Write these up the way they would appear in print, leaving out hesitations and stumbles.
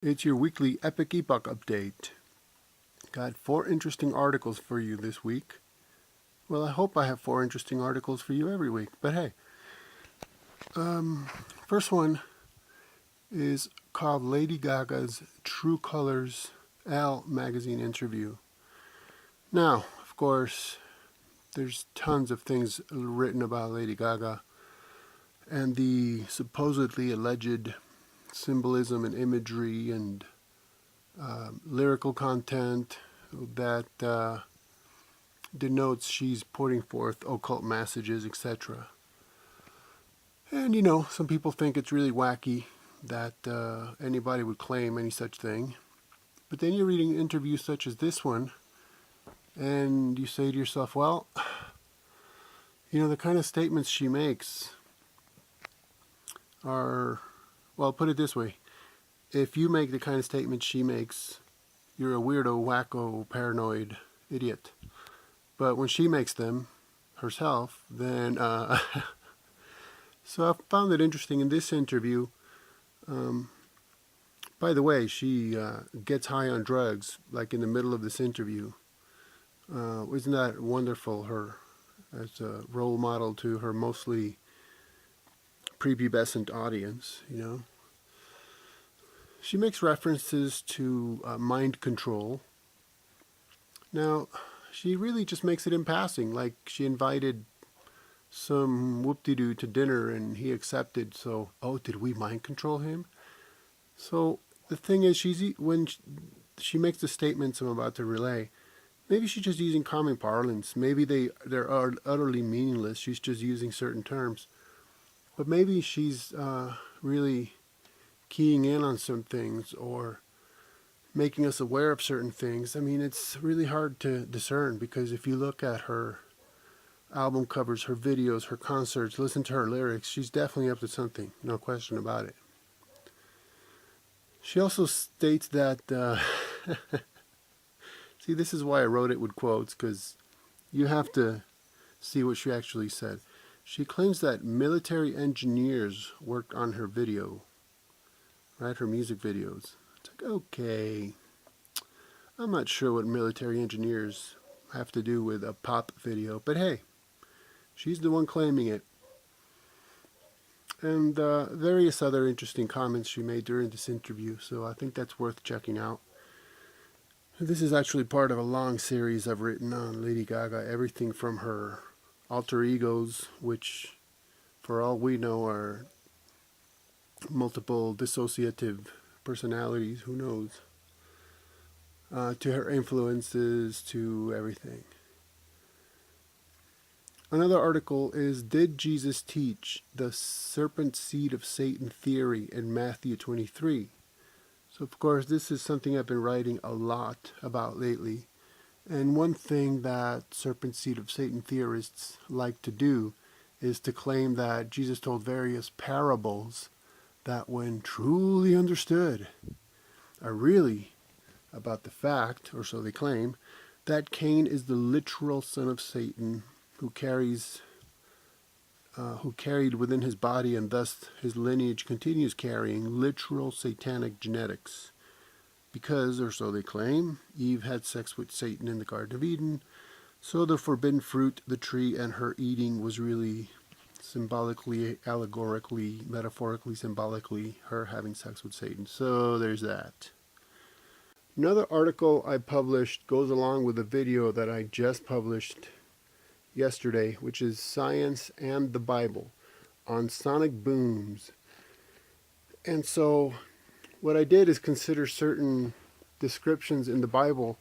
It's your weekly Epic EPOCH update. Got 4 interesting articles for you this week. Well, I hope I have 4 interesting articles for you every week, but hey. First one is called Lady Gaga's True Colors Elle magazine interview. Now, of course, there's tons of things written about Lady Gaga and the supposedly alleged symbolism and imagery and lyrical content that denotes she's putting forth occult messages, etc. And some people think it's really wacky that anybody would claim any such thing. But then you're reading interviews such as this one, and you say to yourself, well, the kind of statements she makes are, well, put it this way. If you make the kind of statements she makes, you're a weirdo, wacko, paranoid idiot. But when she makes them herself, then... So I found it interesting in this interview. By the way, she gets high on drugs, like in the middle of this interview. Isn't that wonderful, her as a role model to her mostly prepubescent audience, She makes references to mind control. Now, she really just makes it in passing, like she invited some whoop-de-doo to dinner and he accepted, so, oh, did we mind control him? So the thing is, when she makes the statements I'm about to relay, maybe she's just using common parlance. Maybe they're utterly meaningless. She's just using certain terms. But maybe she's really keying in on some things or making us aware of certain things. I mean, it's really hard to discern because if you look at her album covers, her videos, her concerts, listen to her lyrics, she's definitely up to something, no question about it. She also states that, see, this is why I wrote it with quotes, because you have to see what she actually said. She claims that military engineers worked on her video, right, her music videos. It's like, okay, I'm not sure what military engineers have to do with a pop video, but hey, she's the one claiming it. And various other interesting comments she made during this interview, so I think that's worth checking out. This is actually part of a long series I've written on Lady Gaga, everything from her alter egos, which for all we know are multiple dissociative personalities, who knows, to her influences, to everything. Another article is, did Jesus teach the serpent seed of Satan theory in Matthew 23? So, of course, this is something I've been writing a lot about lately. And one thing that serpent seed of Satan theorists like to do is to claim that Jesus told various parables that, when truly understood, are really about the fact, or so they claim, that Cain is the literal son of Satan who carried within his body, and thus his lineage continues carrying literal satanic genetics. Because, or so they claim, Eve had sex with Satan in the Garden of Eden, so the forbidden fruit, the tree, and her eating was really symbolically, allegorically, metaphorically, symbolically, her having sex with Satan. So there's that. Another article I published goes along with a video that I just published yesterday, which is Science and the Bible on sonic booms. And so what I did is consider certain descriptions in the Bible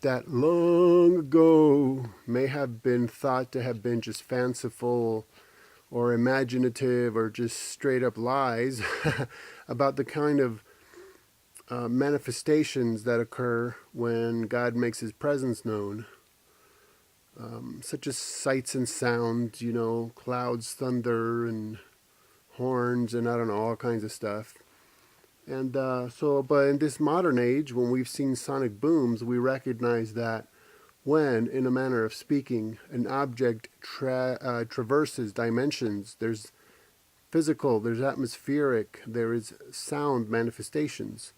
that long ago may have been thought to have been just fanciful or imaginative or just straight up lies about the kind of manifestations that occur when God makes his presence known. Such as sights and sounds, clouds, thunder, and horns, and I don't know, all kinds of stuff. And but in this modern age, when we've seen sonic booms, we recognize that when, in a manner of speaking, an object traverses dimensions, there's physical, there's atmospheric, there is sound manifestations.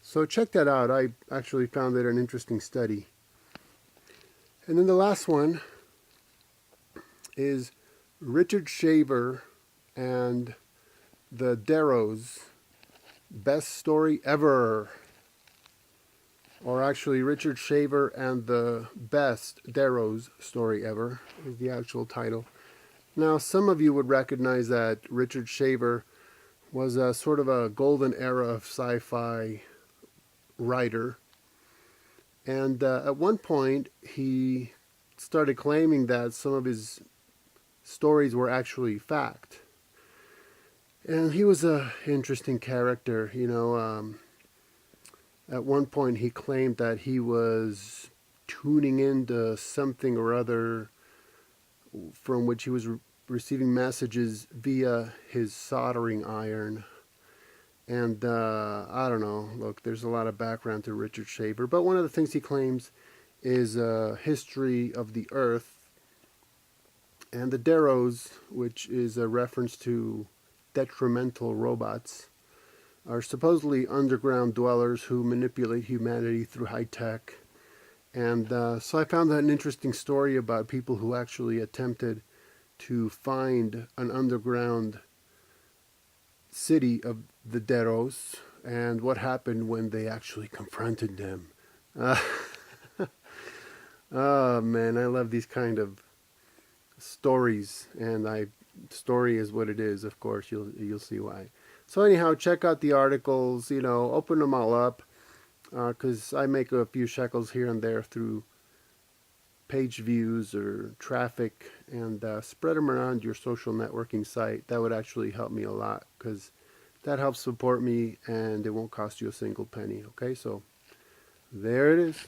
So check that out. I actually found it an interesting study. And then the last one is Richard Shaver and the Deros, best story ever. Or actually, Richard Shaver and the best Deros story ever is the actual title. Now, some of you would recognize that Richard Shaver was a sort of a golden era of sci-fi writer. And at one point, he started claiming that some of his stories were actually fact. And he was an interesting character, you know. At one point, he claimed that he was tuning into something or other from which he was receiving messages via his soldering iron. And I don't know, look, there's a lot of background to Richard Shaver, but one of the things he claims is a history of the Earth. And the Deros, which is a reference to detrimental robots, are supposedly underground dwellers who manipulate humanity through high tech. And so I found that an interesting story about people who actually attempted to find an underground city of the Deros and what happened when they actually confronted them. Oh man, I love these kind of stories, and story is what it is. Of course, you'll see why. So anyhow, check out the articles. You know, open them all up, because I make a few shekels here and there through page views or traffic, and spread them around your social networking site. That would actually help me a lot, because that helps support me, and it won't cost you a single penny. Okay, so there it is.